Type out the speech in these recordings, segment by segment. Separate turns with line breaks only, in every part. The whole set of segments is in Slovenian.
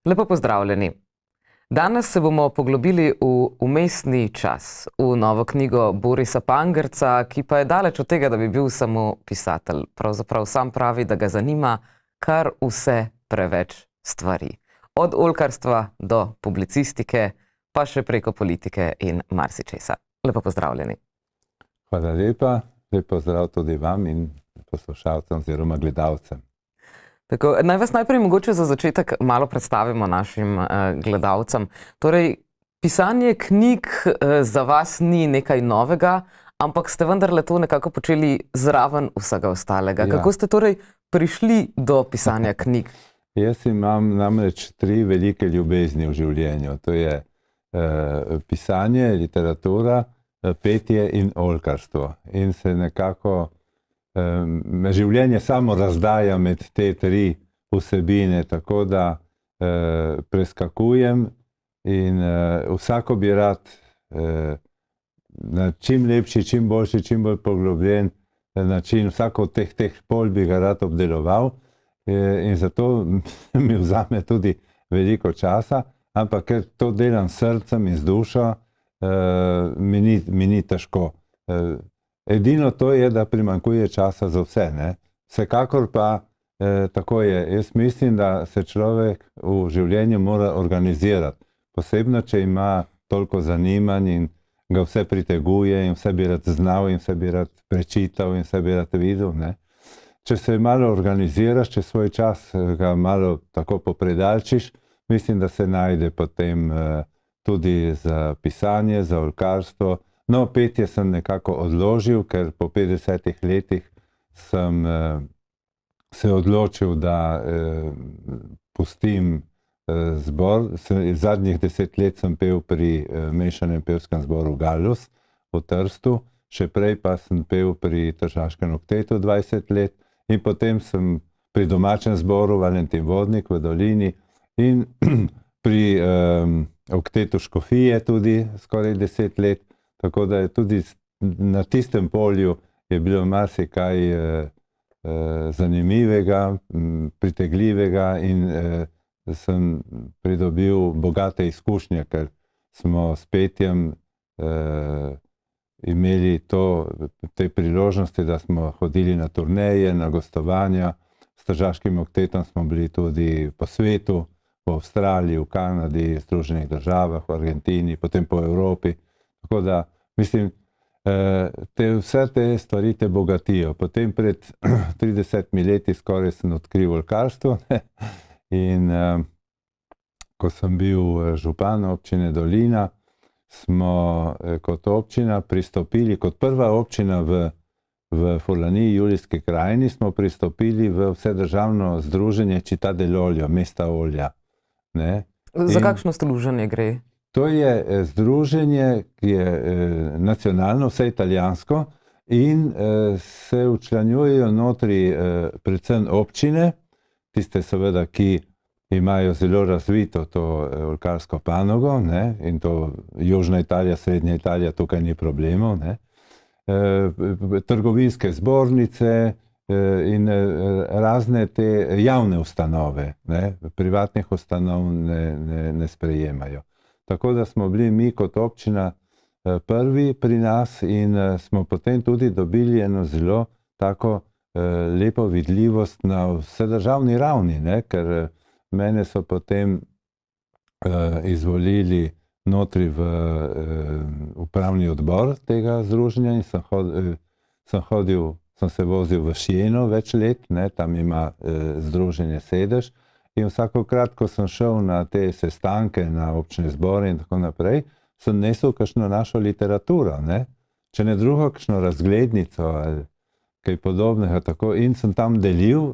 Lepo pozdravljeni. Danes se bomo poglobili v vmesni čas, v novo knjigo Borisa Pangerca, ki pa je daleč od tega, da bi bil samo pisatelj. Pravzaprav sam pravi, da ga zanima kar vse preveč stvari. Od oljkarstva do publicistike, pa še preko politike in marsičesa. Lepo pozdravljeni.
Hvala lepa. Lep pozdrav tudi vam in poslušalcem oziroma gledalcem.
Tako, naj vas najprej mogoče za začetek malo predstavimo našim gledalcem. Torej, pisanje knjig za vas ni nekaj novega, ampak ste vendarle to nekako počeli zraven vsega ostalega.
Ja.
Kako ste torej prišli do pisanja knjig?
Jaz imam namreč 3 velike ljubezni v življenju. To je pisanje, literatura, petje in oljkarstvo. In se nekako življenje samo razdaja med te 3 vsebine, tako da preskakujem in vsako bi rad na čim lepši, čim boljši, čim bolj poglobljen način, vsako od teh pol bi ga rad obdeloval in zato mi vzame tudi veliko časa, ampak ker to delam s srcem in z dušo, mi ni težko. Edino to je, da primanjkuje časa za vse, ne? Vsekakor pa tako je. Jaz mislim, da se človek v življenju mora organizirati. Posebno, če ima toliko zanimanj in ga vse priteguje in vse bi rad znal in vse bi rad prečital in vse bi rad videl, ne? Če se malo organiziraš, če svoj čas ga malo tako popredalčiš, mislim, da se najde potem tudi za pisanje, za oljkarstvo. No, petje sem nekako odložil, ker po 50 letih sem se odločil, da pustim zbor. Zadnjih 10 let sem pel pri mešanem pevskem zboru Gallus v Trstu, še prej pa sem pel pri Tržaškem oktetu 20 let in potem sem pri domačem zboru Valentin Vodnik v Dolini in pri oktetu Škofije tudi skoraj 10 let. Tako da je tudi na tistem polju je bilo marsikaj zanimivega, pritegljivega in sem pridobil bogate izkušnje, ker smo s petjem imeli te priložnosti, da smo hodili na turneje, na gostovanja. S Tržaškim oktetom smo bili tudi po svetu, v Avstraliji, v Kanadi, Združenih državah, v Argentini, potem po Evropi. Tako da, mislim, vse te stvari te bogatijo. Potem pred 30 leti skoraj sem odkril oljkarstvo in ko sem bil župan občine Dolina, smo kot občina pristopili, kot prva občina v Furlaniji, Julijski krajini, smo pristopili v vsedržavno združenje Città dell'Olio, mesta olja. Ne?
Za kakšno združenje gre?
To je združenje, ki je nacionalno, vse italijansko in se včlanjujejo notri predvsem občine, tiste seveda, ki imajo zelo razvito to oljkarsko panogo, ne? In to Južna Italija, Srednja Italija, tukaj ni problemov, ne? Trgovinske zbornice in razne te javne ustanove, ne? Privatnih ustanov ne sprejemajo. Tako da smo bili mi kot občina prvi pri nas in smo potem tudi dobili eno zelo tako lepo vidljivost na vsedržavni ravni, ne? Ker mene so potem izvolili notri v upravni odbor tega združenja in sem se vozil v Šieno več let, ne? Tam ima združenje sedež. In vsakokrat, ko sem šel na te sestanke, na občne zbore in tako naprej, sem nesel kakšno našo literaturo, ne? Če ne drugo, kakšno razglednico ali kaj podobnega. Tako. In sem tam delil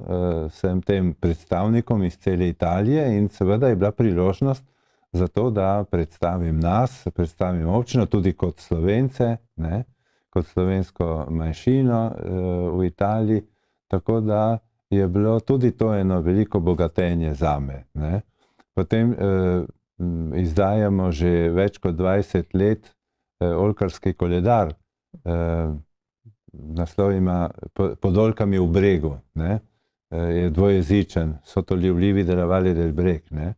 vsem tem predstavnikom iz cele Italije in seveda je bila priložnost za to, da predstavim nas, predstavim občino, tudi kot Slovence, ne? Kot slovensko manjšino v Italiji. Tako da je bilo tudi to eno veliko bogatenje zame, ne? Potem izdajamo že več kot 20 let oljkarski koledar. Naslov ima Pod oljkami v bregu, ne? Je dvojezičen, So to ljubljivi darovali del breg, ne?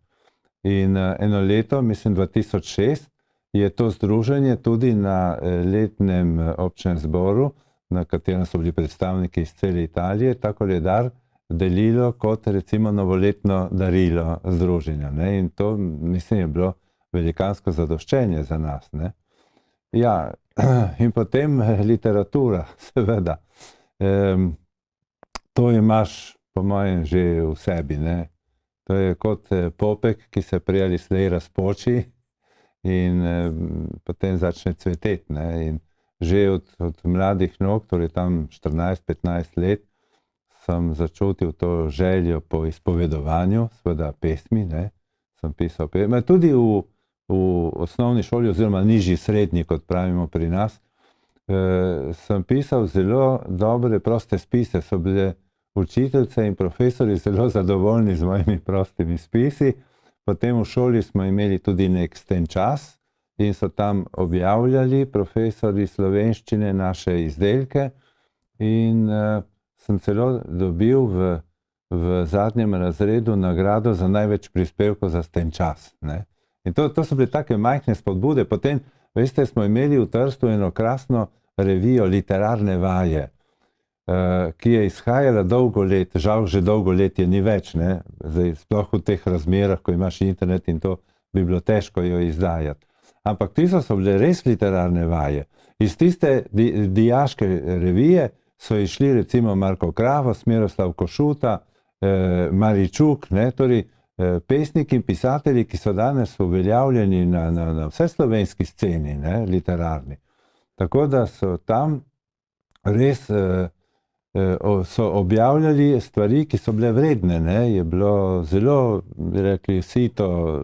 In eno leto, mislim 2006, je to združenje tudi na letnem občnem zboru, na katerem so bili predstavniki iz cele Italije, ta koledar delilo kot recimo novoletno darilo združenja. Ne? In to, mislim, je bilo velikansko zadoščenje za nas. Ne? Ja, in potem literatura, seveda. To imaš, po mojem, že v sebi. Ne? To je kot popek, ki se prej ali slej razpoči in potem začne cveteti. Ne? In že od mladih nog, torej tam 14-15 let, sem začutil to željo po izpovedovanju, seveda pesmi, ne? Sem pisal pesmi. Tudi v osnovni šoli oziroma nižji srednji, kot pravimo pri nas, sem pisal zelo dobre, proste spise. So bile učiteljice in profesori zelo zadovoljni z mojimi prostimi spisi. Potem v šoli smo imeli tudi nek stenčas in so tam objavljali profesori slovenščine naše izdelke in sem celo dobil v zadnjem razredu nagrado za največ prispevkov za stenčas. Ne? In to so bile take majhne spodbude. Potem, veste, smo imeli v Trstu eno krasno revijo Literarne vaje, ki je izhajala dolgo let, žal že dolgo let je ni več, ne? Zdaj, sploh v teh razmerah, ko imaš internet in to, bi bilo težko jo izdajati. Ampak tisto so bile res literarne vaje. Iz tiste dijaške revije so išli recimo Marko Kravos, Miroslav Košuta, Maričuk, ne? Torej pesniki in pisatelji, ki so danes uveljavljeni na vseslovenski sceni, ne? Literarni. Tako da so tam res so objavljali stvari, ki so bile vredne, ne? Je bilo zelo, bi rekli, sito,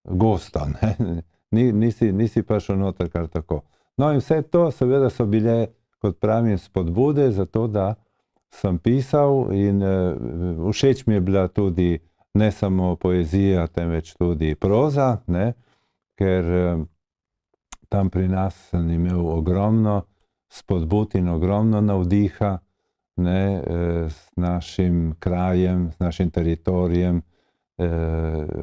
gosto, ne? Nisi prišel noter kar tako. No in vse to seveda so bile, kot pravim, spodbude za to, da sem pisal in všeč mi je bila tudi ne samo poezija, temveč tudi proza, ne? Ker tam pri nas sem imel ogromno spodbud in ogromno navdiha, ne? S našim krajem, s našim teritorijem,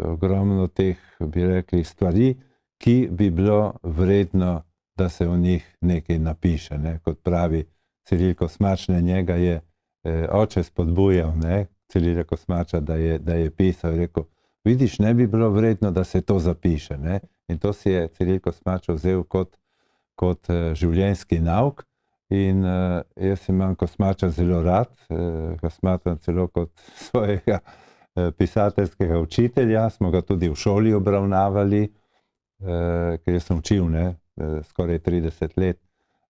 ogromno teh, bi rekli, stvari, ki bi bilo vredno, da se o njih nekaj napiše. Ne? Kot pravi Ciril Kosmač, njega je oče spodbujal, ne? Cirila Kosmača, da je pisal, rekel, vidiš, ne bi bilo vredno, da se to zapiše. Ne? In to si je Ciril Kosmač vzel kot življenjski nauk. In jaz imam Kosmača zelo rad, ga smatram celo kot svojega pisateljskega učitelja, smo ga tudi v šoli obravnavali, ker jaz sem učil, ne, skoraj 30 let,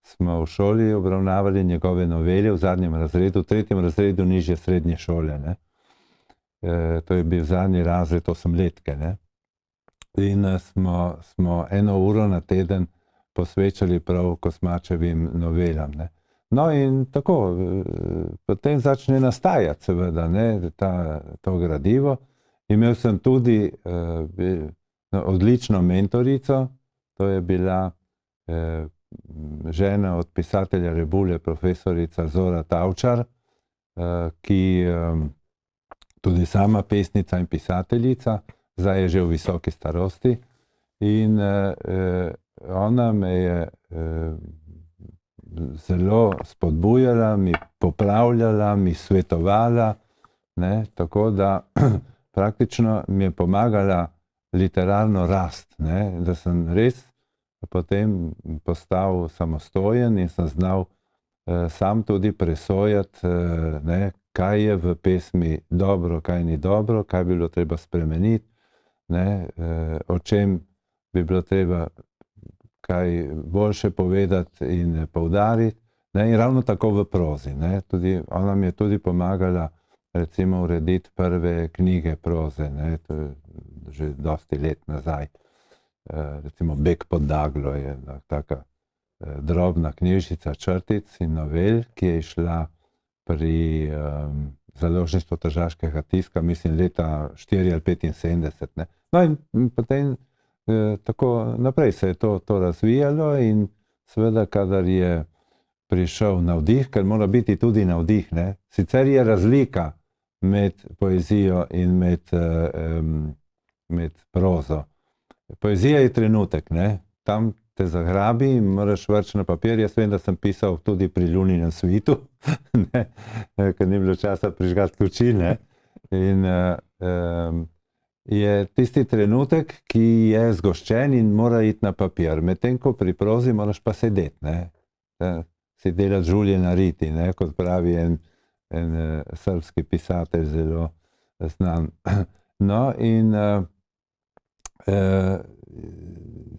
smo v šoli obravnavali njegove novele v zadnjem razredu, v 3. razredu nižje srednje šole, ne. To je bil zadnji razred 8-letke, ne. In smo 1 uro na teden posvečali prav Kosmačevim novelam, ne. No in tako, potem začne nastajati seveda, ne, to gradivo. Imel sem tudi odlično mentorico, to je bila žena od pisatelja Rebule, profesorica Zora Tavčar, ki tudi sama pesnica in pisateljica, zdaj je že v visoki starosti. In ona me je zelo spodbujala, mi popravljala, mi svetovala, ne, tako da praktično mi je pomagala literarno rast, ne, da sem res potem postal samostojen in sem znal sam tudi presojati, ne, kaj je v pesmi dobro, kaj ni dobro, kaj bi bilo treba spremeniti, ne, o čem bi bilo treba kaj boljše povedati in poudariti, ne, in ravno tako v prozi, ne, tudi ona mi je tudi pomagala recimo urediti prve knjige proze, ne, to je že dosti let nazaj. Recimo Beg pod Daglo je taka drobna knjižica črtic in novel, ki je išla pri Založništvu tržaškega tiska, mislim leta 4 ali 75, ne. No in potem tako naprej se je to razvijalo in seveda, kadar je prišel navdih, ker mora biti tudi navdih, ne. Sicer je razlika med poezijo in med med prozo. Poezija je trenutek, ne? Tam te zagrabi in moraš vrči na papir. Jaz vem, da sem pisal tudi pri Luninem svitu, ker ni bilo časa prižgati luči, ne? In je tisti trenutek, ki je zgoščen in mora iti na papir. Medtem ko pri prozi moraš pa sedeti, ne? Si delati žulje na riti, ne? Kot pravi en srbski pisatelj, zelo znan. No, in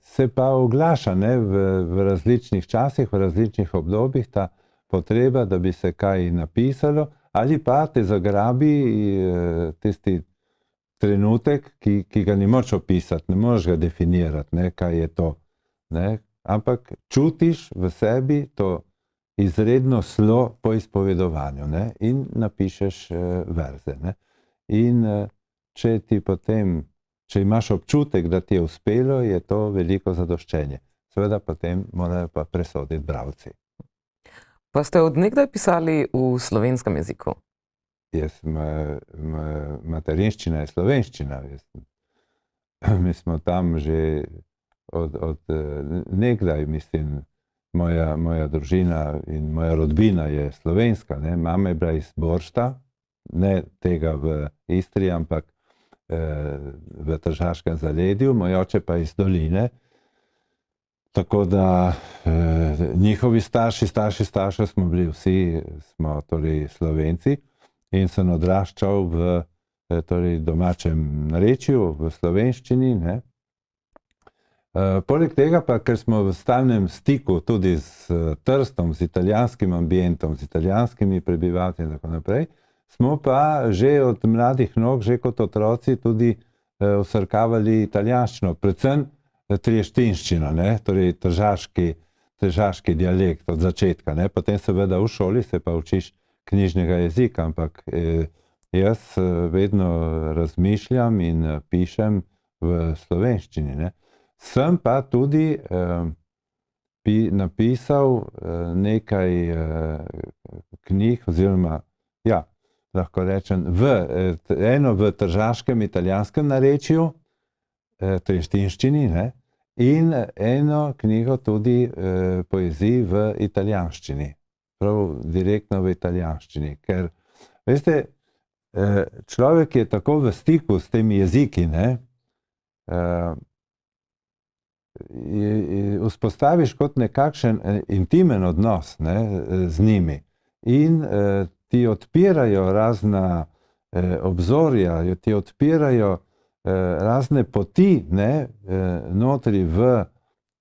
se pa oglaša, ne, v različnih časih, v različnih obdobjih ta potreba, da bi se kaj napisalo, ali pa te zagrabi tisti trenutek, ki ga ni moč opisati, ne moreš ga definirati, ne, kaj je to. Ne, ampak čutiš v sebi to izredno slo po izpovedovanju, ne, in napišeš verze. Ne. In če ti potem, če imaš občutek, da ti je uspelo, je to veliko zadoščenje. Seveda potem morajo pa presoditi bralci.
Pa ste od nekdaj pisali v slovenskem jeziku?
Materinščina je slovenščina. Mi smo tam že od nekdaj, mislim, moja družina in moja rodbina je slovenska. Ne? Mama je bila iz Boršta, ne tega v Istri, ampak v Tržaškem zaledju, moj oče pa iz Doline. Tako da njihovi starši smo bili vsi, smo torej Slovenci in sem odraščal v torej domačem narečju, v slovenščini. Ne. Poleg tega pa, ker smo v stalnem stiku tudi s Trstom, z italijanskim ambientom, z italijanskimi prebivalci in tako naprej, smo pa že od mladih nog, že kot otroci tudi vsrkavali italijanščino, predvsem trieštinščino, ne, torej tržaški dialekt od začetka, ne, potem seveda v šoli se pa učiš knjižnega jezika, ampak jaz vedno razmišljam in pišem v slovenščini, ne. Sem pa tudi napisal nekaj knjig, oziroma, ja, lahko rečem, eno v tržaškem italijanskem narečju, trieštinščini, ne, in eno knjigo tudi poeziji v italijanščini, prav direktno v italijanščini, ker, veste, človek je tako v stiku s temi jeziki, ne, vzpostaviš kot nekakšen intimen odnos, ne, z njimi in ti odpirajo razna obzorja, ti odpirajo razne poti, ne, notri v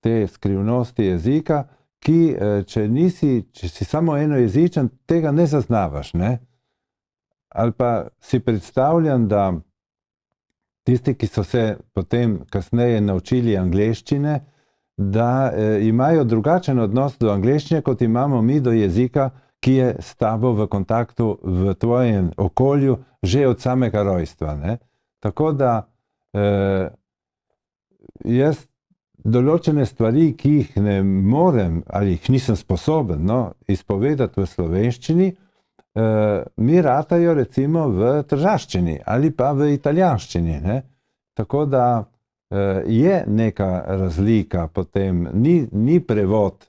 te skrivnosti jezika, ki, če si samo enojezičen, tega ne zaznavaš, ne. Ali pa si predstavljam, da tisti, ki so se potem kasneje naučili angleščine, da imajo drugačen odnos do angleščine, kot imamo mi do jezika, ki je s tabo v kontaktu v tvojem okolju že od samega rojstva, ne. Tako da jaz določene stvari, ki jih ne morem ali jih nisem sposoben, no, izpovedati v slovenščini, mi ratajo recimo v tržaščini ali pa v italijanščini, ne. Tako da je neka razlika potem, ni prevod,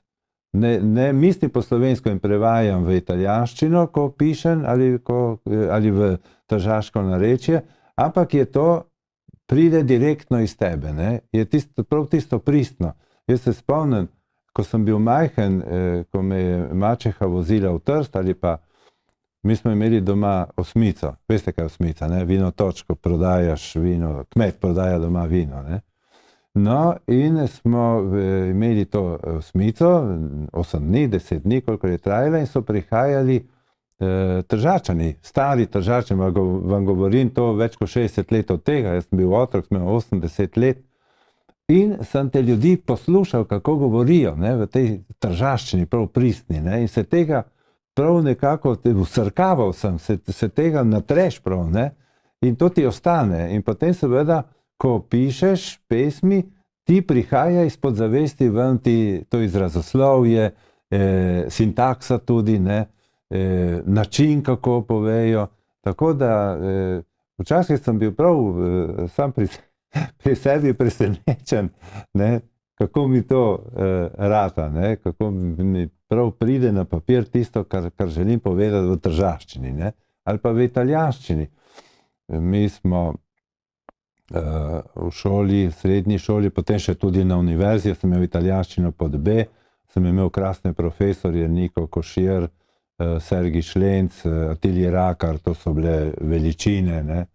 ne mislim po slovensko in prevajam v italijanščino, ko pišem ali v tržaško narečje, ampak je to pride direktno iz tebe, ne, je prav tisto pristno. Jaz se spomnim, ko sem bil majhen, ko me je mačeha vozila v Trst ali pa mi smo imeli doma osmico, veste kaj je osmica, ne, vinotočko, prodajaš vino, kmet prodaja doma vino, ne. No, in smo imeli to osmico, 8 dni, 10 dni, koliko je trajala in so prihajali Tržačani, stari Tržačani, vam govorim to več kot 60 let od tega, jaz sem bil otrok, sem imel 80 let in sem te ljudi poslušal, kako govorijo, ne, v tej tržaščini, prav pristni, ne, in se tega prav nekako vsrkaval sem, se tega natreš prav, ne, in to ti ostane. In potem seveda, ko pišeš pesmi, ti prihaja izpod zavesti ven ti to izrazoslovje, sintaksa tudi, ne, način, kako povejo. Tako da včasih sem bil prav sam pri pri sebi presenečen, ne, kako mi to rata, ne, kako mi prav pride na papir tisto, kar želim povedati v tržaščini, ne, ali pa v italijanščini. Mi smo v šoli, v srednji šoli, potem še tudi na univerzi, sem imel italijanščino pod B, sem imel krasne profesorje, Niko Košir, Sergij Šlenc, Atilij Rakar, to so bile veličine, ne,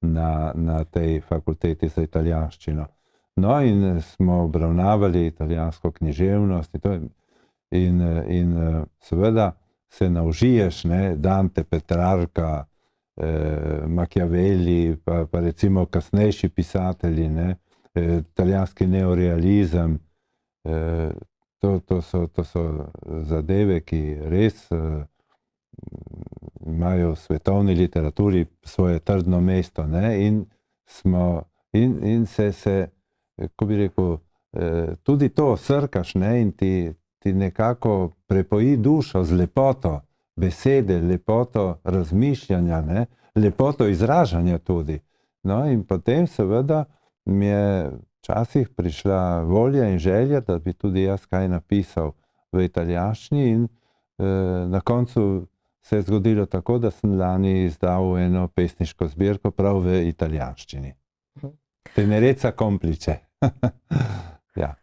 na tej fakulteti za italijanščino. No, in smo obravnavali italijansko književnost in seveda se naužiješ, ne, Dante, Petrarka, Machiavelli, pa recimo kasnejši pisatelji, ne, italijanski neorealizem, to so zadeve, ki res imajo v svetovni literaturi svoje trdno mesto, ne, in se, ko bi rekel, tudi to srkaš, ne, in ti nekako prepoji dušo z lepoto besede, lepoto razmišljanja, ne, lepoto izražanja tudi. No, in potem seveda mi je včasih prišla volja in želja, da bi tudi jaz kaj napisal v italijanščini in na koncu se je zgodilo tako, da sem lani izdal eno pesniško zbirko prav v italijanščini. Tenerezza Complice. Ja.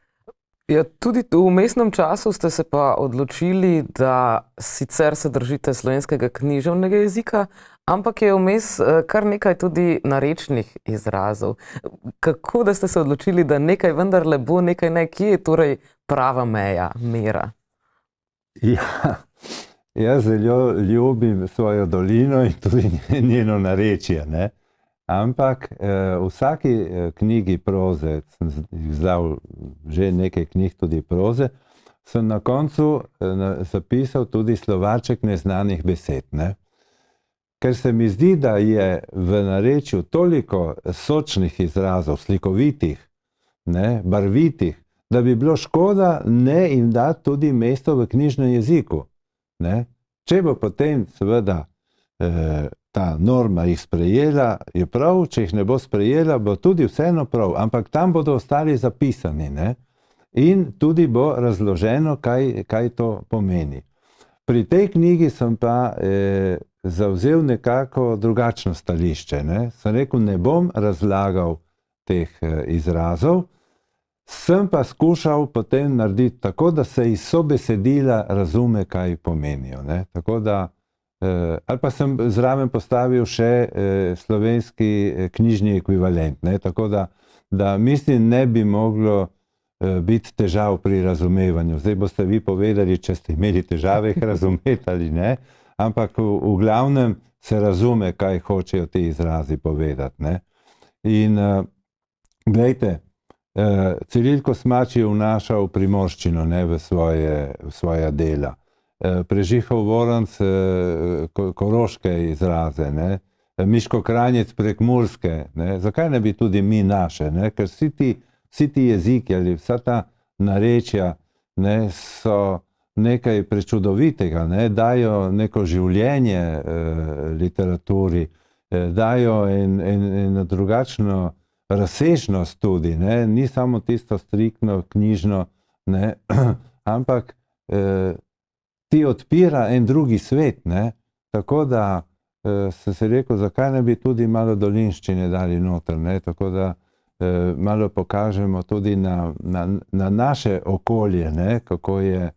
Ja, tudi v vmesnem času ste se pa odločili, da sicer se držite slovenskega književnega jezika, ampak je vmes kar nekaj tudi narečnih izrazov. Kako da ste se odločili, da nekaj vendarle bo, nekaj ne, kje je torej prava mera?
Ja, jaz zelo ljubim svojo dolino in tudi njeno narečje, ne. Ampak v vsaki knjigi proze, sem izdal že nekaj knjig tudi proze, sem na koncu zapisal tudi slovarček neznanih besed, ne. Ker se mi zdi, da je v narečju toliko sočnih izrazov, slikovitih, ne, barvitih, da bi bilo škoda ne jim dati tudi mesto v knjižnem jeziku, ne. Če bo potem seveda ta norma jih sprejela, je prav, če jih ne bo sprejela, bo tudi vseeno prav, ampak tam bodo ostali zapisani, ne? In tudi bo razloženo, kaj to pomeni. Pri tej knjigi sem pa zavzel nekako drugačno stališče, ne? Sem rekel, ne bom razlagal teh izrazov, sem pa skušal potem narediti tako, da se iz sobesedila razume, kaj pomenijo, ne? Tako da ali pa sem zraven postavil še slovenski knjižni ekvivalent, ne? Tako da mislim, ne bi moglo biti težav pri razumevanju. Zdaj boste vi povedali, če ste imeli težave jih razumeti ali ne, ampak v glavnem se razume, kaj hočejo ti izrazi povedati, ne? In glejte, Ciril Kosmač je vnašal primorščino, ne, v svoja dela. Prežihal Voranc koroške izraze, ne? Miško Kranjec prekmurske, ne? Zakaj ne bi tudi mi naše, ne? Ker vsi ti jeziki ali vsa ta narečja, ne, so nekaj prečudovitega, ne? Dajo neko življenje literaturi, dajo eno drugačno razsežnost tudi, ne? Ni samo tisto striktno knjižno, ne? Ampak ti odpira en drugi svet, ne? Tako da sem si rekel, zakaj ne bi tudi malo dolinščine dali noter, ne? Tako da malo pokažemo tudi na naše okolje, ne? Kako je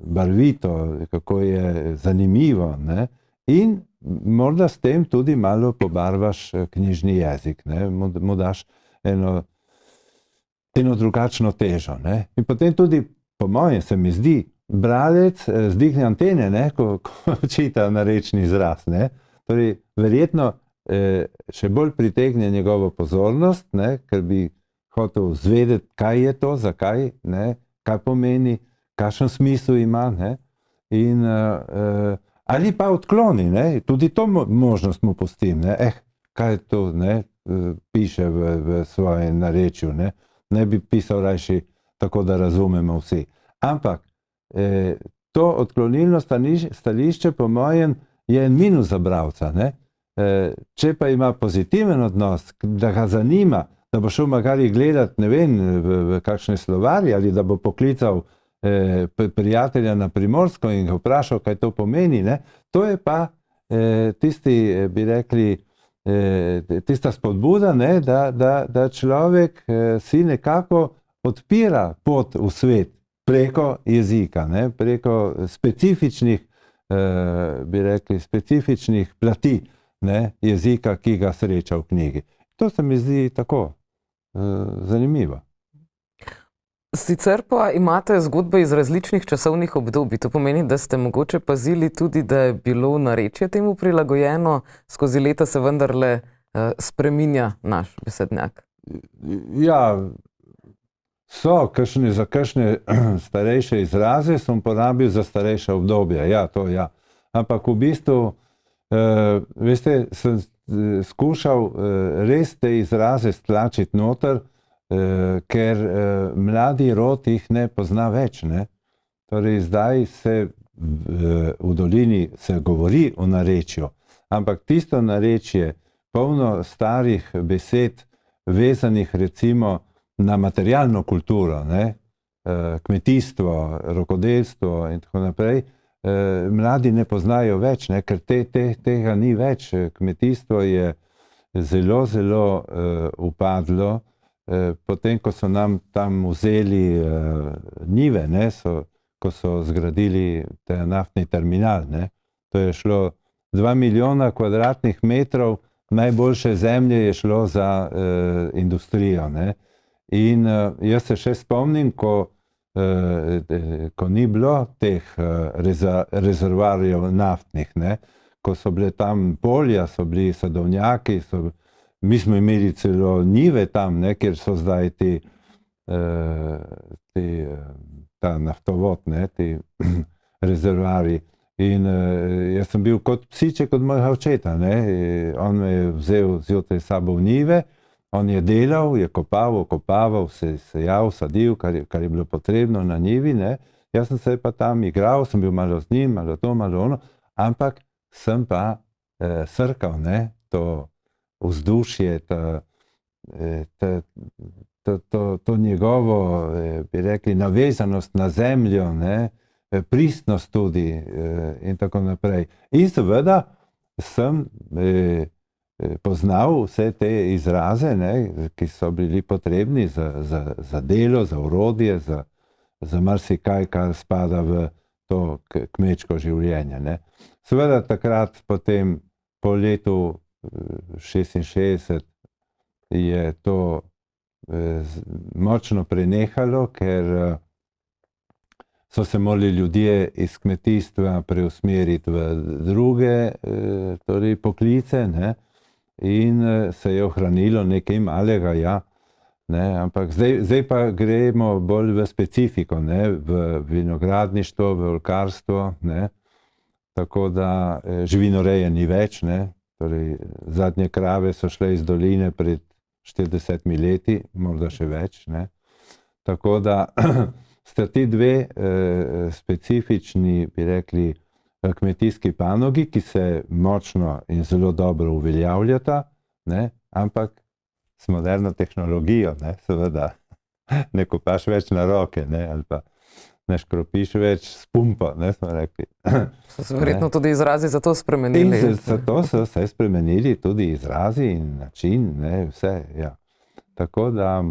barvito, kako je zanimivo, ne? In morda s tem tudi malo pobarvaš knjižni jezik, ne? Mu daš eno drugačno težo, ne? In potem tudi, po mojem se mi zdi, bralec zdigne antene, ne, ko čita narečni izraz, ne. Torej, verjetno še bolj pritegne njegovo pozornost, ne, ker bi hotel zvedeti, kaj je to, zakaj, ne, kaj pomeni, kakšen smisel ima, ne. In ali pa odkloni, ne, tudi to možnost mu pustim, ne, kaj to, ne, piše v svojem narečju, ne. Ne bi pisal rajši tako, da razumemo vsi. Ampak to odklonilno stališče, po mojem, je en minus za bralca, ne? Če pa ima pozitiven odnos, da ga zanima, da bo šel magari gledati, ne vem, v kakšne slovarje ali da bo poklical prijatelja na Primorsko in ga vprašal, kaj to pomeni, ne? To je pa tisti, bi rekli, tista spodbuda, ne? Da človek si nekako odpira pot v svet preko jezika, ne? Preko specifičnih, bi rekli, specifičnih plati, ne? Jezika, ki ga sreča v knjigi. To se mi zdi tako zanimivo.
Sicer pa imate zgodbe iz različnih časovnih obdobij. To pomeni, da ste mogoče pazili tudi, da je bilo narečje temu prilagojeno, skozi leta se vendarle spreminja naš besednjak.
Ja, za kakšne starejše izraze sem porabil za starejše obdobje. Ja, to ja. Ampak v bistvu, veste, sem skušal res te izraze stlačiti noter, ker mladi rod jih ne pozna več, ne. Torej, zdaj se v dolini se govori o narečju, ampak tisto narečje, polno starih besed, vezanih recimo na materialno kulturo, ne, kmetijstvo, rokodelstvo in tako naprej, mladi ne poznajo več, ne, ker tega ni več. Kmetijstvo je zelo, zelo upadlo. Potem, ko so nam tam vzeli njive, ne, ko so zgradili ta naftni terminal, ne, to je šlo 2 milijona kvadratnih metrov, najboljše zemlje je šlo za industrijo, ne. In jaz se še spomnim, ko ni bilo teh rezervoarjev naftnih, ne, ko so bile tam polja, so bili sadovnjaki, mi smo imeli celo njive tam, ne, kjer so zdaj ta naftovod, ne, ti rezervoarji. In jaz sem bil kot psiček od mojega očeta, ne. On me je vzel zjutraj s sabo v njive, on je delal, je kopaval, se sejal, sadil, kar je bilo potrebno na njivi, ne. Jaz sem se pa tam igral, sem bil malo z njim, malo to, malo ono, ampak sem pa srkal, ne, to vzdušje, to njegovo, bi rekli, navezanost na zemljo, ne, pristnost tudi in tako naprej. In seveda sem poznal vse te izraze, ne, ki so bili potrebni za delo, za orodje, za marsikaj, kar spada v to kmečko življenje, ne. Seveda takrat potem po letu 66 je to močno prenehalo, ker so se morali ljudje iz kmetijstva preusmeriti v druge torej poklice, ne, in se je ohranilo nekaj malega, ja, ne, ampak zdaj pa gremo bolj v specifiko, ne, v vinogradništvo, v oljkarstvo, ne, tako da živinoreje ni več, ne. Torej, zadnje krave so šle iz doline pred 40 leti, morda še več, ne. Tako da sta ti dve specifični, bi rekli, kmetijski panogi, ki se močno in zelo dobro uveljavljata, ne, ampak s moderno tehnologijo, ne, seveda, ne kopaš več na roke, ne, ali pa ne škropiš več s pumpo, ne, smo rekli.
So se verjetno tudi izrazi za to spremenili.
In zato so se spremenili tudi izrazi in način, ne, vse, ja. Tako da,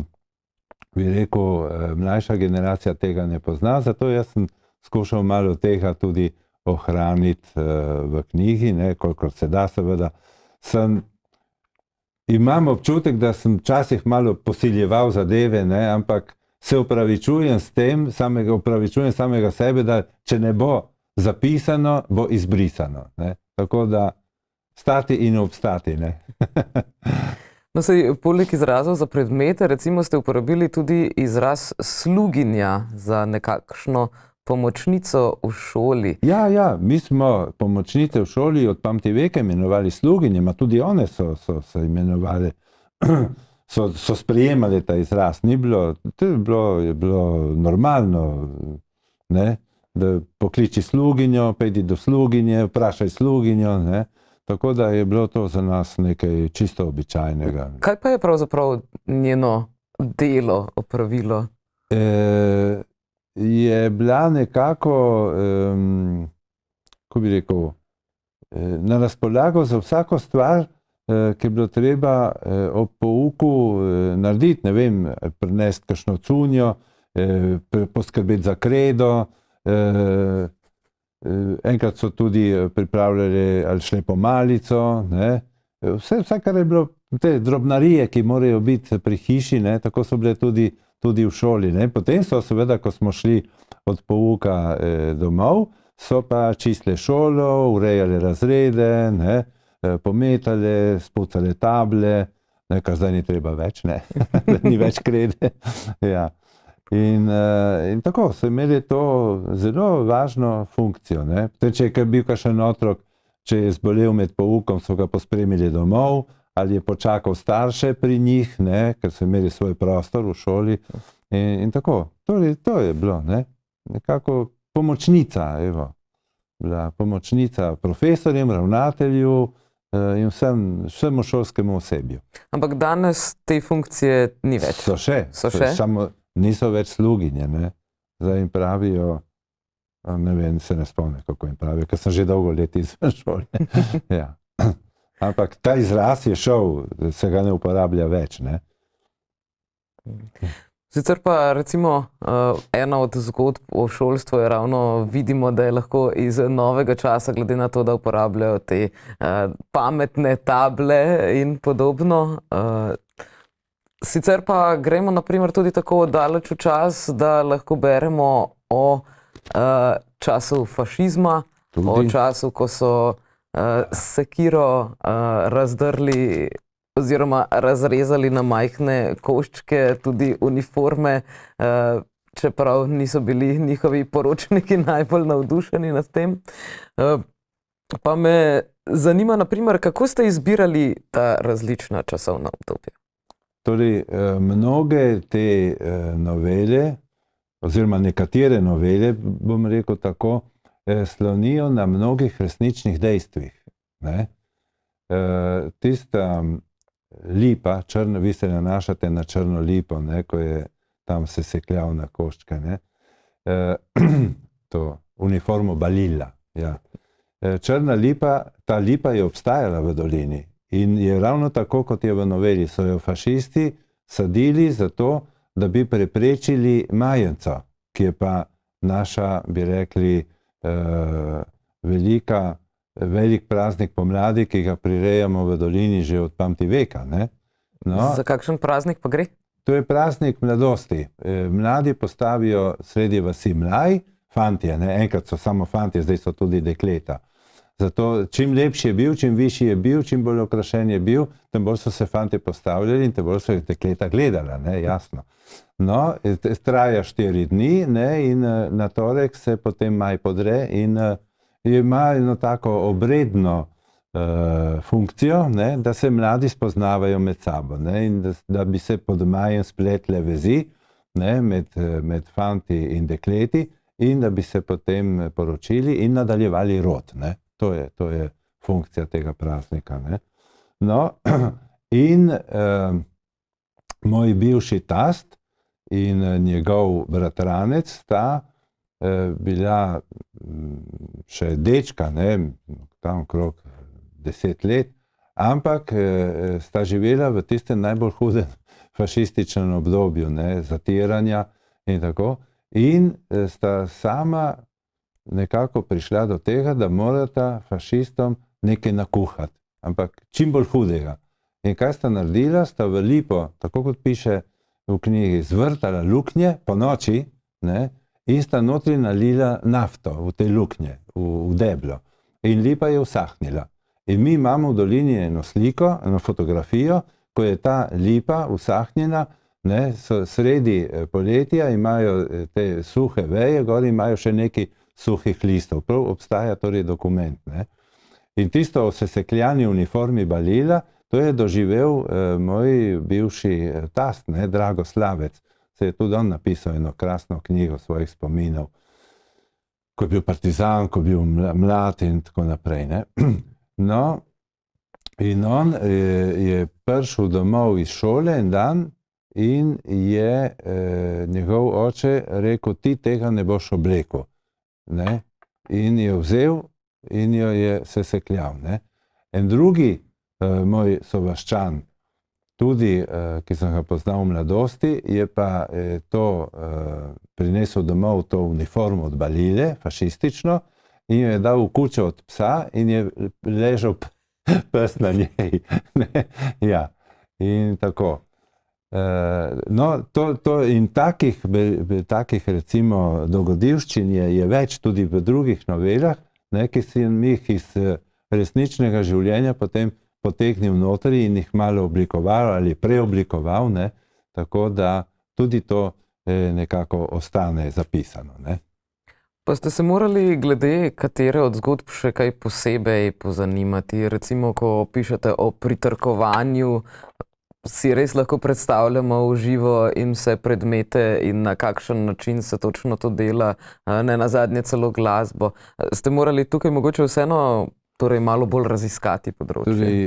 bi rekel, mlajša generacija tega ne pozna, zato jaz sem skušal malo tega tudi ohraniti v knjigi, ne, kolikor se da, seveda. Imam občutek, da sem včasih malo posiljeval zadeve, ne, ampak se opravičujem s tem, opravičujem samega sebe, da če ne bo zapisano, bo izbrisano, ne. Tako da stati in obstati, ne.
No, saj, poleg izrazov za predmete, recimo ste uporabili tudi izraz sluginja za nekakšno pomočnico v šoli.
Ja, mi smo pomočnice v šoli od pamtiveka imenovali sluginje, ma tudi one so se imenovali, so sprejemali ta izraz. Ni bilo, to je bilo normalno, ne, da pokliči sluginjo, pejdi do sluginje, vprašaj sluginjo, ne. Tako da je bilo to za nas nekaj čisto običajnega.
Kaj pa je pravzaprav njeno delo, opravilo?
Je bila nekako, kako bi rekel, na razpolago za vsako stvar, ki je bilo treba ob pouku narediti, ne vem, prinesti kakšno cunjo, poskrbeti za kredo. Enkrat so tudi pripravljali ali šlepo malico, ne. Vse, kar je bilo, te drobnarije, ki morajo biti pri hiši, ne, tako so bile tudi v šoli, ne. Potem so seveda, ko smo šli od pouka domov, so pa čistile šolo, urejale razrede, ne, pometale, spucale table, ne, kar zdaj ni treba več, ne, ni več krede. Ja. In tako so imeli to zelo važno funkcijo, ne. Potem, če je bil kakšen otrok, če je zbolel med poukom, so ga pospremili domov, ali je počakal starše pri njih, ne, ker so imeli svoj prostor v šoli. In tako, to je bilo, ne, nekako pomočnica, evo, bila pomočnica profesorjem, ravnatelju in vsemu šolskemu osebju.
Ampak danes te funkcije ni več.
So še. Samo niso več sluginje, ne. Zdaj jim pravijo, ne vem, se ne spomnim, kako jim pravijo, ker sem že dolgo let izven šole. Ja. Ampak ta izraz je šel, se ga ne uporablja več, ne.
Sicer pa recimo ena od zgodb o šolstvu je ravno, vidimo, da je lahko iz novega časa, glede na to, da uporabljajo te pametne table in podobno. Sicer pa gremo naprimer tudi tako daleč v čas, da lahko beremo o času fašizma, o času, ko so sekiro razdrli oziroma razrezali na majhne koščke tudi uniforme, čeprav niso bili njihovi poročniki najbolj navdušeni nad tem. Pa me zanima, naprimer, kako ste izbirali ta različna časovna obdobja?
Torej, mnoge te novele, oziroma nekatere novele, bom rekel tako, slonijo na mnogih resničnih dejstvih, ne. Tista lipa, vi se nanašate na črno lipo, ne, ko je tam se sekljal na koščke, ne. To uniformo Balilla, ja. Črna lipa, ta lipa je obstajala v dolini in je ravno tako, kot je v noveli, so jo fašisti sadili zato, da bi preprečili majenco, ki je pa naša, bi rekli, velik praznik pomladi, ki ga prirejamo v dolini že od pamtiveka, ne. No,
za kakšen praznik pa gre?
To je praznik mladosti. Mladi postavijo sredi vasi mlaj, fantje, ne, enkrat so samo fantje, zdaj so tudi dekleta. Zato čim lepši je bil, čim višji je bil, čim bolj okrašen je bil, tem bolj so se fantje postavljali in tem bolj so jih dekleta gledala, ne, jasno. No, traja 4 dni, ne, in na torek se potem maj podre in ima eno tako obredno funkcijo, ne, da se mladi spoznavajo med sabo, ne, in da bi se pod majem spletle vezi, ne, med fanti in dekleti in da bi se potem poročili in nadaljevali rod, ne. To je funkcija tega praznika, ne. No, in moj bivši tast in njegov bratranec sta bila še dečka, ne, tam okrog 10 let, ampak sta živela v tistem najbolj hudem fašističnem obdobju, ne, zatiranja in tako, in sta sama nekako prišla do tega, da morata fašistom nekaj nakuhati, ampak čim bolj hudega. In kaj sta naredila? Sta v lipo, tako kot piše v knjigi, zvrtala luknje po noči, ne, in sta notri nalila nafto v te luknje, v deblo. In lipa je usahnila. In mi imamo v dolini eno sliko, eno fotografijo, ko je ta lipa usahnjena, ne, sredi poletja imajo te suhe veje, gor imajo še nekaj suhih listov. Prav obstaja torej dokument, ne. In tisto o sesekljani uniformi Balilla, to je doživel moj bivši tast, ne, Dragoslavec. Se je tudi on napisal eno krasno knjigo svojih spominov, ko je bil partizan, ko je bil mlad in tako naprej, ne. No, In on je prišel domov iz šole en dan in je njegov oče rekel, ti tega ne boš oblekel. Ne? In je vzel in jo je sesekljal. Ne? En drugi moj sovaščan, tudi, ki sem ga poznal v mladosti, je pa to prinesel domov, to uniformo od Balile, fašistično, in jo je dal v kućo od psa in je ležal pes na njej. Ja, in tako. No, in takih recimo dogodivščin je več tudi v drugih novelah, ne, ki sem jih iz resničnega življenja potem potegnil notri in jih malo oblikoval ali preoblikoval, ne, tako da tudi to nekako ostane zapisano. Ne.
Pa ste se morali glede katere od zgodb še kaj posebej pozanimati? Recimo, ko pišete o pritrkovanju, si res lahko predstavljamo v živo in vse predmete in na kakšen način se točno to dela, ne nazadnje celo glasbo. Ste morali tukaj mogoče vseeno torej malo bolj raziskati področje?
Torej,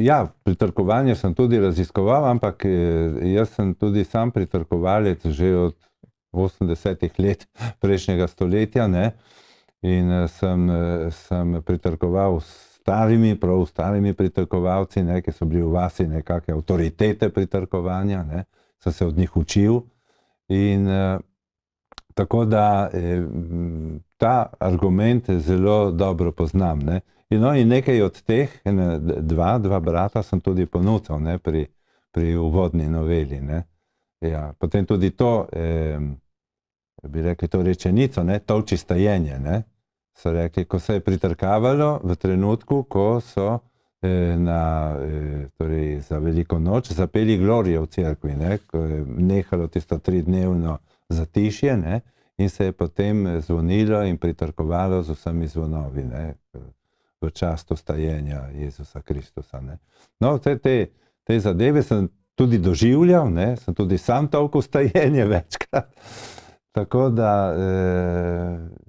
ja, pritrkovanje sem tudi raziskoval, ampak jaz sem tudi sam pritrkovalec že od 80-ih let prejšnjega stoletja, ne? In sem pritrkoval s starimi pritrkovalci, ne? Ki so bili v vasi nekakve avtoritete pritrkovanja, ne? Sem se od njih učil in tako da ta argument zelo dobro poznam, ne? In nekaj od teh, dva brata sem tudi ponudil, ne? Pri uvodni noveli, ne? Ja, potem tudi to, bi rekli to rečenico, ne, tolči stajenje, ne, so rekli, ko se je pritrkavalo v trenutku, ko so torej za Veliko noč zapeli Glorijo v cerkvi, ne, ko je nehalo tisto 3-dnevno zatišje, ne, in se je potem zvonilo in pritrkovalo z vsemi zvonovi, ne, v čast vstajenja Jezusa Kristusa, ne. No, te zadeve sem tudi doživljal, ne, sem tudi sam tolkel vstajenje večkrat, tako da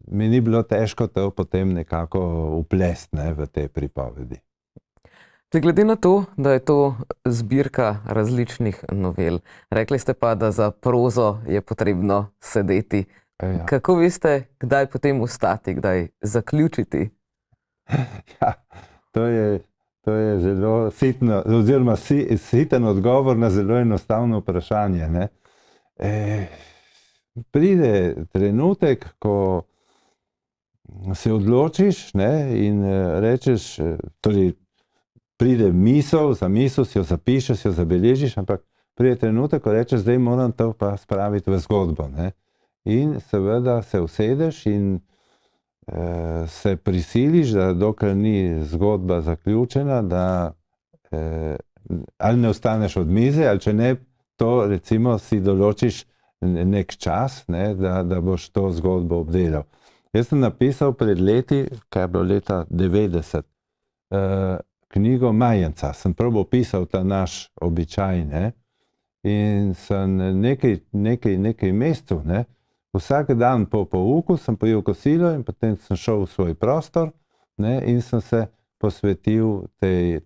mi ni bilo težko to potem nekako vplesti, ne, v te pripovedi.
Glede na to, da je to zbirka različnih novel, rekli ste pa, da za prozo je potrebno sedeti.
Ja.
Kako veste, kdaj potem ustati, kdaj zaključiti?
Ja, to je zelo sitno, oziroma siten odgovor na zelo enostavno vprašanje, ne. Pride trenutek, ko se odločiš, ne, in rečeš, torej pride misel, za misel si jo zapišeš, si jo zabeležiš, ampak pride trenutek, ko rečeš, zdaj moram to pa spraviti v zgodbo, ne. In seveda se usedeš in se prisiliš, da dokler ni zgodba zaključena, da ali ne ostaneš od mize, ali če ne, to recimo si določiš nek čas, ne, da boš to zgodbo obdelal. Jaz sem napisal pred leti, kaj je bilo leta 90, knjigo Majenca. Sem probal pisal ta naš običaj, ne, in sem nekaj mesecev, ne, vsak dan po pouku sem pojel kosilo in potem sem šel v svoj prostor, ne, in sem se posvetil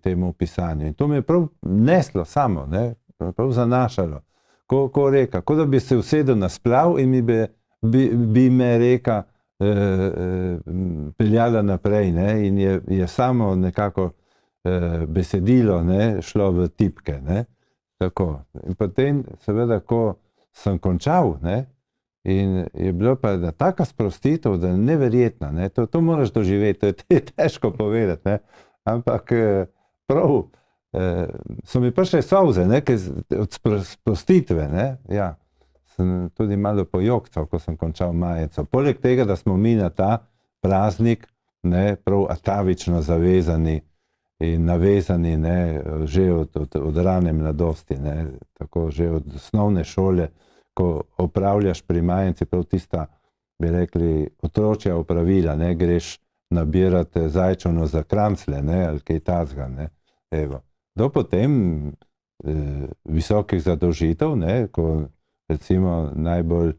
temu pisanju. In to me je prav neslo samo, ne, prav zanašalo. Ko reka, kot da bi se usedel na splav in bi me reka peljala naprej, ne, in je samo nekako besedilo, ne, šlo v tipke, ne, tako. In potem seveda, ko sem končal, ne, in je bilo pa taka sprostitev, da je neverjetna, ne, to moraš doživeti, to je težko povedati, ne, ampak prav so mi prišle solze, ne, od sprostitve, ne, ja. Sem tudi malo pojokcal, ko sem končal Majenco. Poleg tega, da smo mi na ta praznik, ne, prav atavično zavezani in navezani, ne, že od rane mladosti, ne, tako že od osnovne šole, ko opravljaš pri Majenci prav tista, bi rekli, otročja opravila, ne, greš nabirati zajčevno za kramcle, ne, ali kaj takega, ne, evo. Do potem visokih zadolžitev, ne, ko recimo najbolj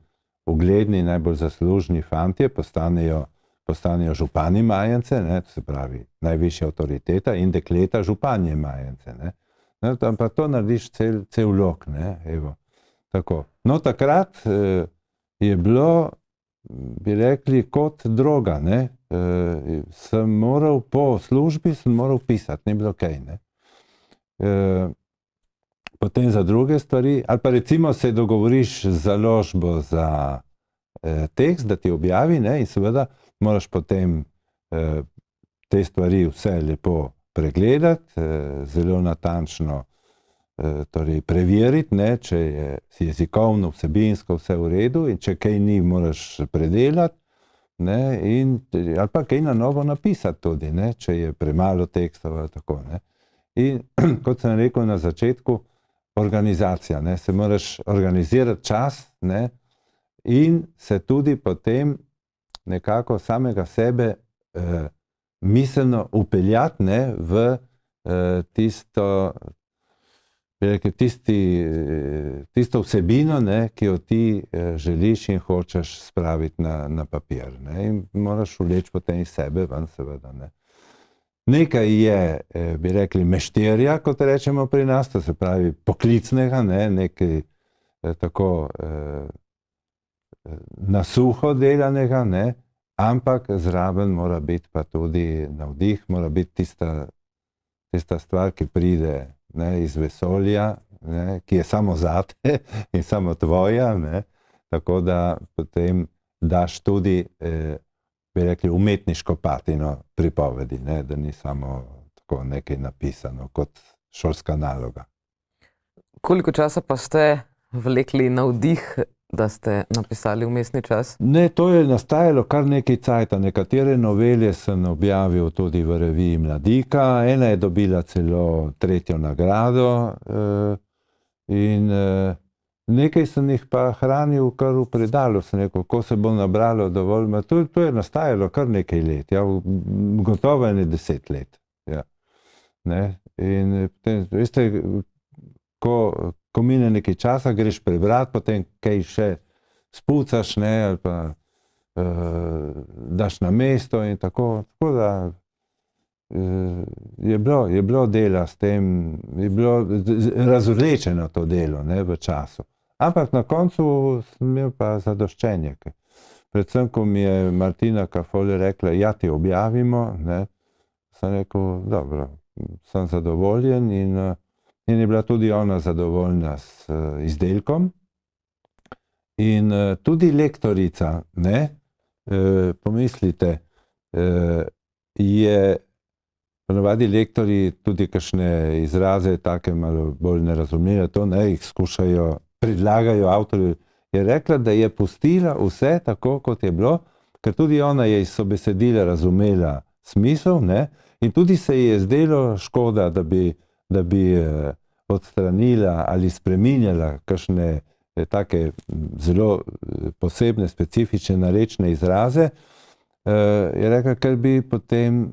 ugledni, najbolj zaslužni fantje postanejo postanejo župani Majence, ne, to se pravi najvišja avtoriteta, in dekleta županje Majence. Ne. No, pa to narediš cel lok. Ne, evo, tako. No, takrat je bilo, bi rekli, kot droga. Ne. Sem moral po službi pisati, ni bilo kaj. Ne. Potem za druge stvari, ali pa recimo se dogovoriš z založbo za tekst, da ti objavi, ne, in seveda moraš potem te stvari vse lepo pregledati, zelo natančno torej preveriti, ne, če je jezikovno, vsebinsko vse v redu, in če kaj ni, moraš predelati, ne, ali pa kaj na novo napisati tudi, ne, če je premalo tekstov ali tako. Ne. In kot sem rekel na začetku, organizacija, ne, se moraš organizirati čas, ne, in se tudi potem nekako samega sebe miselno upeljati, ne, v tisto vsebino, ne, ki jo ti želiš in hočeš spraviti na papir. Ne, in moraš vleči potem iz sebe ven, seveda. Ne. Nekaj je, bi rekli, mešterja, kot rečemo pri nas, to se pravi poklicnega, ne, nekaj tako na suho delanega, ne, ampak zraven mora biti pa tudi navdih, mora biti tista stvar, ki pride, ne, iz vesolja, ne, ki je samo zate in samo tvoja, ne, tako da potem daš tudi bi rekli, umetniško patino pripovedi, ne, da ni samo tako nekaj napisano kot šolska naloga.
Koliko časa pa ste vlekli navdih, da ste napisali Vmesni čas?
Ne, to je nastajalo kar nekaj cajta. Nekatere novele sem objavil tudi v reviji Mladika, ena je dobila celo 3. nagrado in nekaj sem jih pa hranil kar v predalu, sem rekel, ko se bo nabralo dovolj. To je nastajalo kar nekaj let, ja, gotovo je 10 let. Ja. Ne? In potem, veste, ko mine nekaj časa, greš prebrati, potem kaj še spucaš, ne, ali pa daš na mesto in tako. Tako da je bilo dela s tem, je bilo razvlečeno to delo, ne, v času. Ampak na koncu sem imel pa zadoščenje. Predvsem, ko mi je Martina Kafole rekla, ja, ti objavimo, ne, sem rekel, dobro, sem zadovoljen in je bila tudi ona zadovoljna s izdelkom. In tudi lektorica, ne, pomislite, je ponavadi lektori tudi kakšne izraze take malo bolj nerazumljive, to ne, jih skušajo, predlagajo avtorju, je rekla, da je pustila vse tako, kot je bilo, ker tudi ona je iz sobesedila razumela smisel, ne, in tudi se ji je zdelo škoda, da bi odstranila ali spreminjala kakšne take zelo posebne, specifične narečne izraze, je rekla, ker bi potem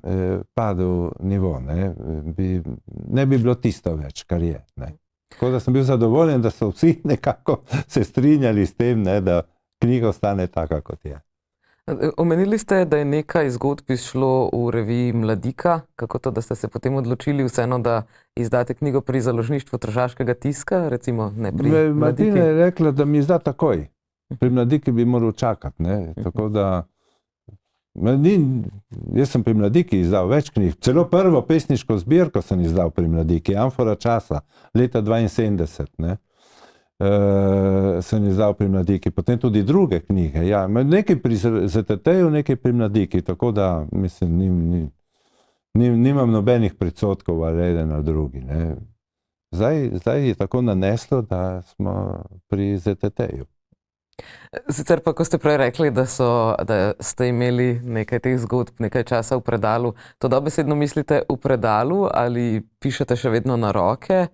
padel nivo, ne bi bilo tisto več, kar je. Ne. Tako da sem bil zadovoljen, da so vsi nekako se strinjali s tem, ne, da knjiga ostane taka, kot je.
Omenili ste, da je nekaj zgodb izšlo v reviji Mladika. Kako to, da ste se potem odločili vseeno, da izdate knjigo pri Založništvu Tržaškega tiska, recimo ne pri Mladiki?
Martina je rekla, da mi izda takoj. Pri Mladiki bi moral čakati, ne. Tako da jaz sem pri Mladiki izdal več knjig. Celo prvo pesniško zbirko sem izdal pri Mladiki, Amfora časa, leta 1972, ne. Sem izdal pri Mladiki, potem tudi druge knjige. Ja, nekaj pri ZTT-ju, nekaj pri Mladiki, tako da mislim, nimam nobenih predsodkov ali eden ali drugi. Ne. Zdaj je tako naneslo, da smo pri ZTT-ju.
Sicer pa, ko ste prej rekli, da ste imeli nekaj teh zgodb, nekaj časa v predalu, to dobesedno mislite v predalu ali pišete še vedno na roke?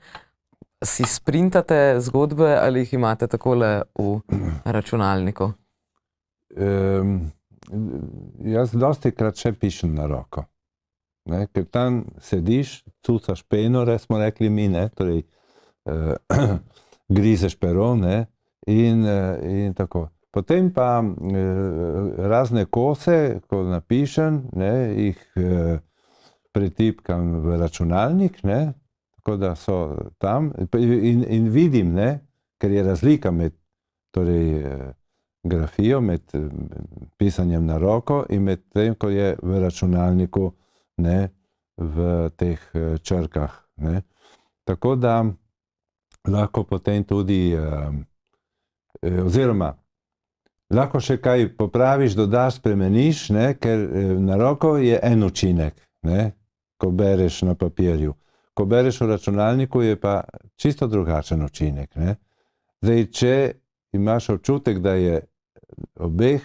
Si sprintate zgodbe ali jih imate takole v računalniku?
Jaz dosti krat še pišem na roko. Ne, ker tam sediš, cucaš peno, smo rekli mi, ne, torej grizeš pero, ne, in tako. Potem pa razne kose, ko napišem, ne, jih pretipkam v računalnik, ne, tako da so tam in vidim, ne, ker je razlika med torej, grafijo, med pisanjem na roko in med tem, ko je v računalniku, ne, v teh črkah. Ne. Tako da lahko potem tudi, oziroma lahko še kaj popraviš, dodaš, spremeniš, ne, ker na roko je en učinek, ne, ko bereš na papirju. Ko bereš v računalniku, je pa čisto drugačen učinek. Ne. Zdaj, če imaš občutek, da je v obeh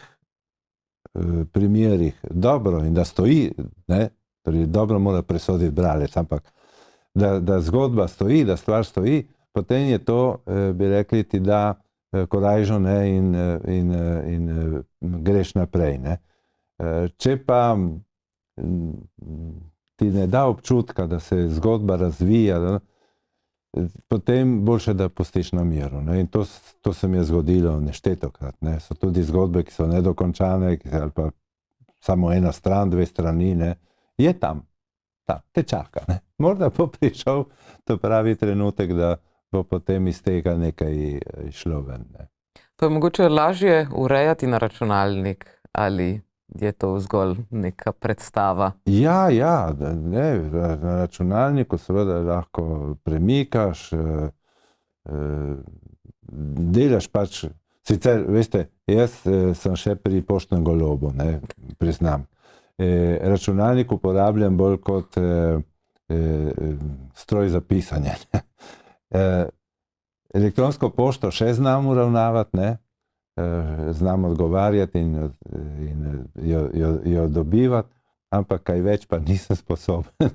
primerih dobro in da stoji, ne, torej dobro mora presoditi bralec, ampak da zgodba stoji, da stvar stoji, potem je to, bi rekli, ti da korajžo, ne, in greš naprej. Ne. Če pa ti ne da občutka, da se zgodba razvija, potem boljše, da pustiš na miru. Ne. In to se mi je zgodilo neštetokrat. Ne. So tudi zgodbe, ki so nedokončane, ali pa samo ena stran, dve strani, ne. Je tam, te čaka. Ne. Morda bo prišel to pravi trenutek, da bo potem iz tega nekaj išlo ven. Ne.
Pa je mogoče lažje urejati na računalnik ali je to zgolj neka predstava?
Ja, ne, na računalniku seveda lahko premikaš, delaš pač, sicer, veste, jaz sem še pri poštnem golobu, ne, priznam. Računalnik uporabljam bolj kot stroj za pisanje. Elektronsko pošto še znam uravnavati, ne, znam odgovarjati in jo dobivati, ampak kaj več pa nisem sposoben,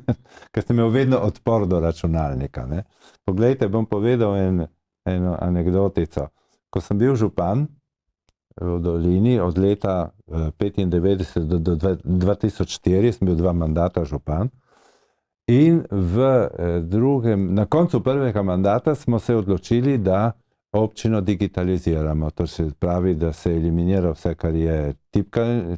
ker sem imel vedno odpor do računalnika. Ne. Poglejte, bom povedal eno anekdotico. Ko sem bil župan v Dolini od leta 1995 do 2004, sem bil 2 mandata župan, in na koncu prvega mandata smo se odločili, da občino digitaliziramo. To se pravi, da se eliminira vse, kar je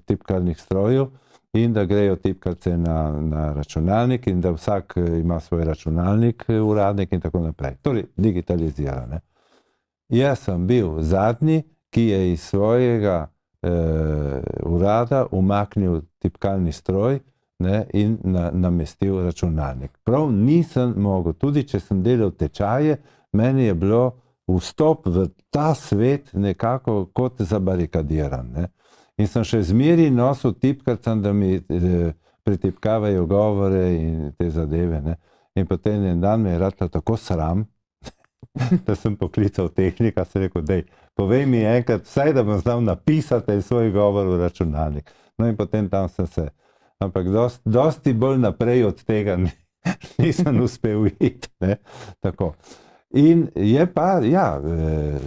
tipkalnih strojev in da grejo tipkarce na računalnik in da vsak ima svoj računalnik, uradnik in tako naprej. Torej, digitalizirane. Jaz sem bil zadnji, ki je iz svojega urada umaknil tipkalni stroj, ne, in namestil računalnik. Prav nisem mogel, tudi če sem delal tečaje, meni je bilo vstop v ta svet nekako kot zabarikadiran. Ne. In sem še zmeri nosil tipkarcem, da mi pretipkavajo govore in te zadeve. Ne. In potem en dan me je ratalo tako sram, da sem poklical tehnika, sem rekel, dej, povej mi enkrat, vsaj da bom znal napisati svoj govor v računalnik. No in potem tam sem se, ampak dosti bolj naprej od tega nisem uspel iti. Ne. Tako. In je pa, ja,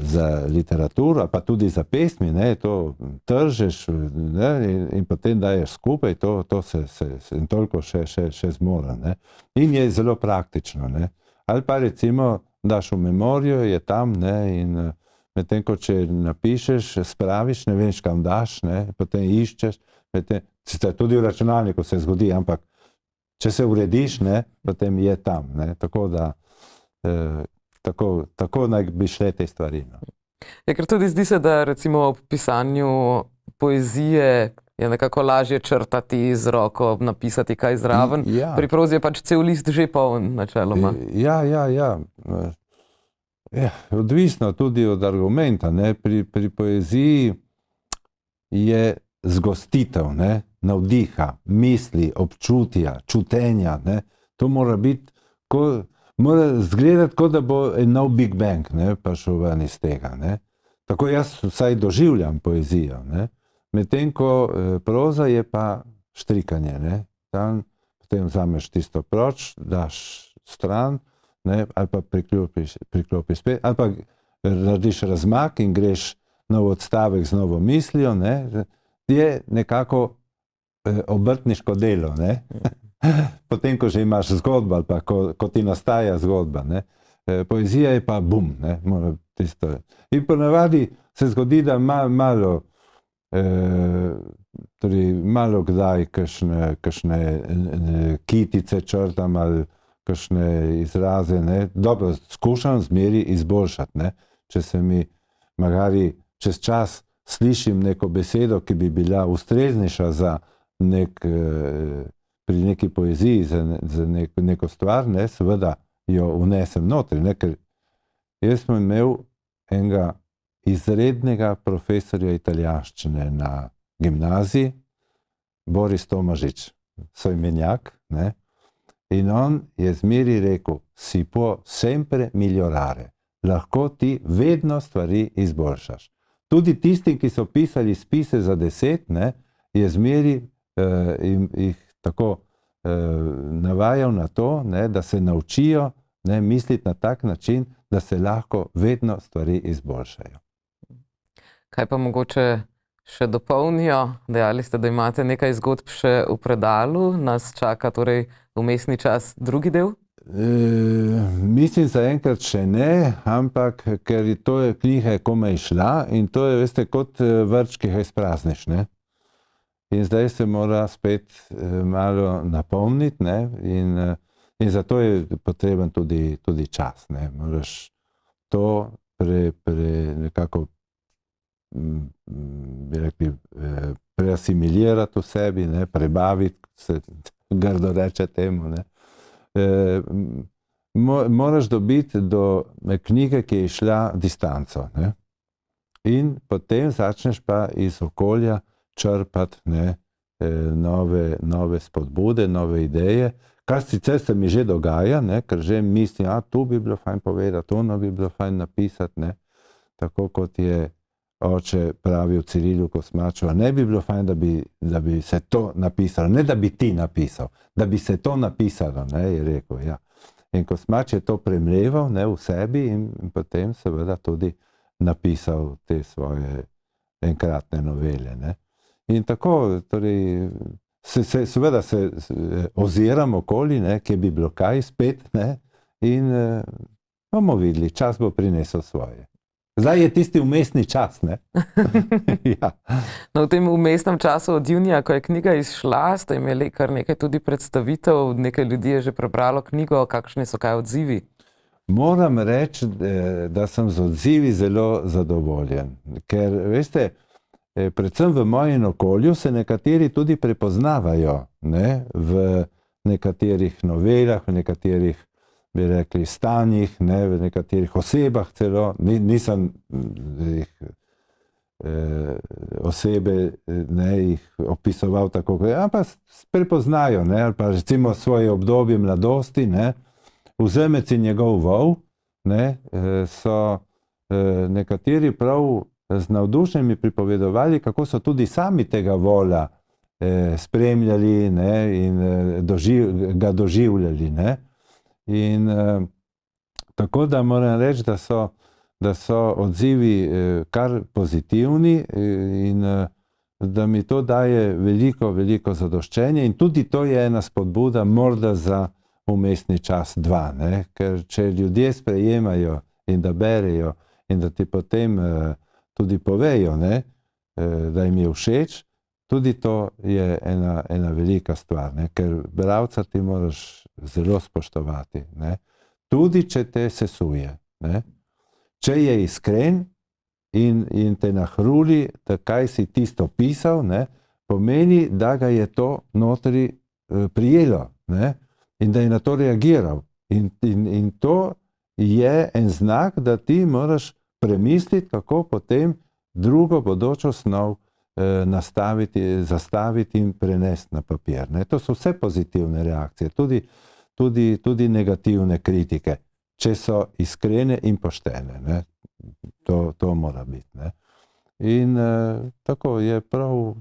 za literaturo, pa tudi za pesmi, ne, to tržeš, ne, in potem daješ skupaj, to se in toliko še zmore. Ne. In je zelo praktično. Ne. Ali pa recimo daš v memorijo, je tam, ne, in medtem, ko če napišeš, spraviš, ne veš, kam daš, ne, potem iščeš, sicer tudi v računalniku se zgodi, ampak če se urediš, ne, potem je tam. Ne. Tako da tako naj bi šle te stvari. No.
Ja, ker tudi zdi se, da recimo ob pisanju poezije je nekako lažje črtati z roko, napisati kaj zraven.
Ja.
Pri prozi je pač cel list že poln načeloma.
Ja. Odvisno tudi od argumenta. Ne. Pri poeziji je zgostitev, ne, navdiha, misli, občutja, čutenja. Ne. To mora biti, mora zgledati, kot da bo en nov Big Bang, ne, pa šel ven iz tega. Ne. Tako jaz vsaj doživljam poezijo. Ne. Medtem ko proza je pa štrikanje. Ne. Tam potem vzameš tisto proč, daš stran, ne, ali pa priklopiš spet, ali pa narediš razmak in greš nov odstavek z novo mislijo. Ne. Je nekako obrtniško delo. Ne. Potem, ko že imaš zgodbo, ali pa ko ti nastaja zgodba. Ne. Poezija je pa bum, ne. tisto. In ponavadi se zgodi, da malo kdaj kakšne kitice črtam ali kakšne izraze, ne. Dobro, skušam zmeri izboljšati, ne. Če se mi magari čez čas slišim neko besedo, ki bi bila ustreznejša za pri neki poeziji, za neko stvar, ne, seveda jo vnesem notri, ne, ker jaz sem imel enega izrednega profesorja italijanščine na gimnaziji, Boris Tomažič, soimenjak, ne, in on je zmeri rekel, si può sempre migliorare, lahko ti vedno stvari izboljšaš. Tudi tistim, ki so pisali spise za 10, ne, je zmeri jih tako navajal na to, ne, da se naučijo, ne, misliti na tak način, da se lahko vedno stvari izboljšajo.
Kaj pa mogoče še dopolnijo? Dejali ste, da imate nekaj zgodb še v predalu, nas čaka torej vmesni čas drugi del?
Mislim zaenkrat še ne, ampak ker to je knjiga komaj šla in to je, veste, kot vrč, ki ga izprazniš, ne. In zdaj se mora spet malo napolniti, ne, in zato je potreben tudi čas, ne. Moraš to nekako, bi rekli, preasimilirati v sebi, ne, prebaviti, se grdo reče temu, ne. Moraš dobiti do knjige, ki je šla distanco, ne. In potem začneš pa iz okolja črpati, ne, nove spodbude, nove ideje, kar sicer se mi že dogaja, ne, ker že mislim, tu bi bilo fajn povedati, ono bi bilo fajn napisati, ne, tako kot je oče pravil Cirilu Kosmaču, ne bi bilo fajn, da bi se to napisalo, ne da bi ti napisal, da bi se to napisalo, ne, je rekel, ja. In Kosmač je to premleval, ne, v sebi in potem seveda tudi napisal te svoje enkratne novele, ne. In tako, torej, seveda se oziram okoli, ne, kje bi bilo kaj spet, ne, in bomo videli, čas bo prinesel svoje. Zdaj je tisti vmesni čas, ne? Ja.
No, v tem vmesnem času od junija, ko je knjiga izšla, ste imeli kar nekaj tudi predstavitev, nekaj ljudi je že prebralo knjigo, kakšni so kaj odzivi?
Moram reči, da sem z odzivi zelo zadovoljen, ker, veste, predvsem v mojem okolju se nekateri tudi prepoznavajo, ne, v nekaterih novelah, v nekaterih, bi rekli, stanjih, ne, v nekaterih osebah celo, nisem jih osebe, ne, jih opisoval tako, ampak prepoznajo, ne, ali pa recimo svoje obdobje mladosti, ne, Vzemec in njegov vol, ne, so nekateri prav z navdušenjem pripovedovali, kako so tudi sami tega vola spremljali, ne, in ga doživljali, ne. In tako da moram reči, da so odzivi kar pozitivni in da mi to daje veliko, veliko zadoščenje in tudi to je ena spodbuda morda za vmesni čas 2, ne, ker če ljudje sprejemajo in da berejo in da ti potem tudi povejo, ne, da jim je všeč, tudi to je ena velika stvar, ne, ker bralca ti moraš zelo spoštovati, ne, tudi če te sesuje, ne. Če je iskren in te nahruli, da kaj si tisto pisal, ne, pomeni, da ga je to notri prijelo, ne, in da je na to reagiral. In to je en znak, da ti moraš premisliti, kako potem drugo bodočo snov zastaviti in prenesti na papir, ne. To so vse pozitivne reakcije, tudi negativne kritike, če so iskrene in poštene, ne. To mora biti, ne. In tako je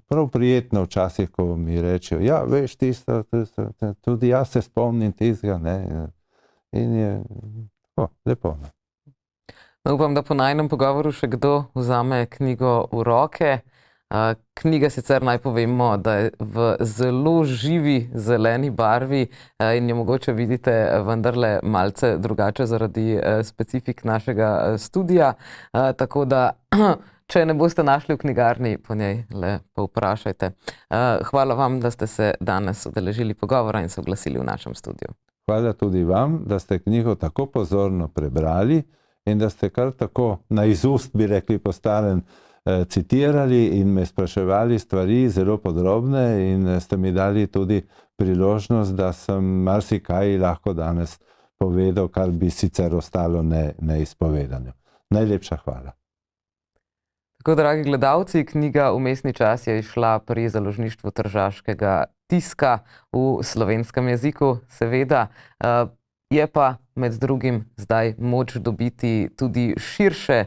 prav prijetno včasih, ko mi rečejo, ja, veš tisto, tudi jaz se spomnim tistega, ne. In je tako, lepo, ne.
No, upam, da po najinem pogovoru še kdo vzame knjigo v roke. Knjiga sicer naj povemo, da je v zelo živi zeleni barvi in jo mogoče vidite vendarle malce drugače zaradi specifik našega studia. Tako da, če ne boste našli v knjigarni, po njej le povprašajte. Hvala vam, da ste se danes udeležili pogovora in se oglasili v našem studiu.
Hvala tudi vam, da ste knjigo tako pozorno prebrali in da ste kar tako na izust, bi rekli po starem, citirali in me spraševali stvari zelo podrobne in ste mi dali tudi priložnost, da sem marsikaj lahko danes povedal, kar bi sicer ostalo neizpovedano. Najlepša hvala.
Tako, dragi gledalci, knjiga Vmesni čas je izšla pri Založništvu Tržaškega tiska v slovenskem jeziku, seveda. Je pa med drugim zdaj moč dobiti tudi širše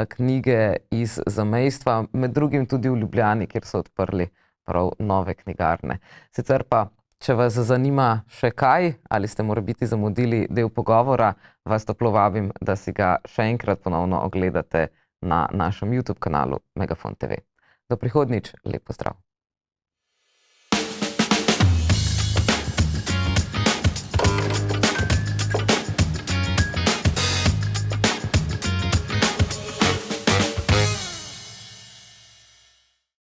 knjige iz zamejstva, med drugim tudi v Ljubljani, kjer so odprli prav nove knjigarne. Sicer pa, če vas zanima še kaj, ali ste morebiti zamudili del pogovora, vas toplo vabim, da si ga še enkrat ponovno ogledate na našem YouTube kanalu Megafon TV. Do prihodnjič, lep pozdrav.